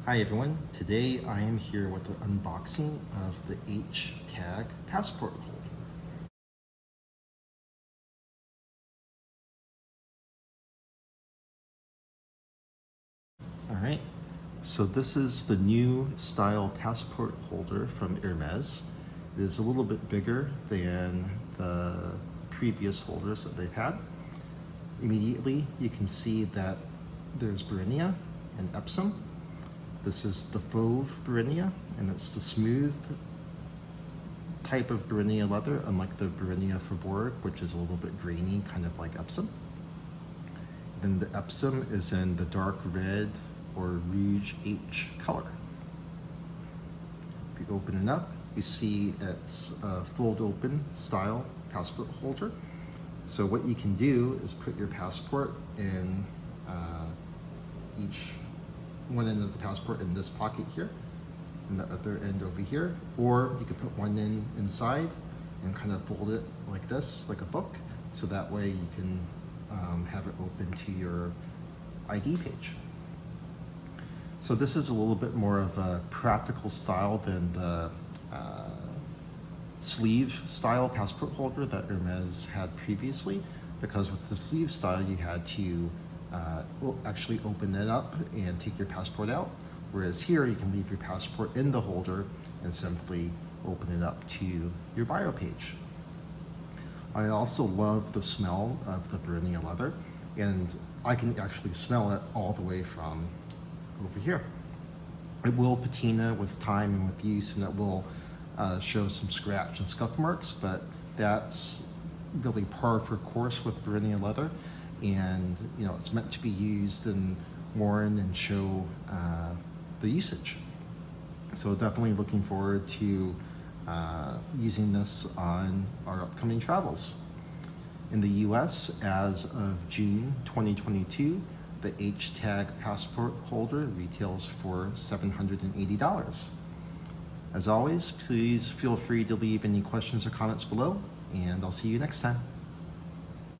Hi everyone, today I am here with the unboxing of the H-Tag Passport Holder. Alright, so this is the new style passport holder from Hermès. It is a little bit bigger than the previous holders that they've had. Immediately you can see that there's barenia and epsom. This is the fauve barenia, and it's the smooth type of barenia leather, unlike the barenia Faubourg, which is a little bit grainy, kind of like epsom. Then the epsom is in the dark red or rouge H color. If you open it up, you see it's a fold open style passport holder. So what you can do is put your passport in each one end of the passport in this pocket here, and the other end over here, or you can put one end inside and kind of fold it like this, like a book, so that way you can have it open to your ID page. So this is a little bit more of a practical style than the sleeve style passport holder that Hermès had previously, because with the sleeve style you had to actually open it up and take your passport out, whereas here you can leave your passport in the holder and simply open it up to your bio page. I also love the smell of the barenia leather, and I can actually smell it all the way from over here. It will patina with time and with use, and it will show some scratch and scuff marks, but that's really par for course with barenia leather. And you know, it's meant to be used and worn and show the usage. So definitely looking forward to using this on our upcoming travels. In the US, as of June 2022, the H-Tag Passport Holder retails for $780. As always, please feel free to leave any questions or comments below, and I'll see you next time.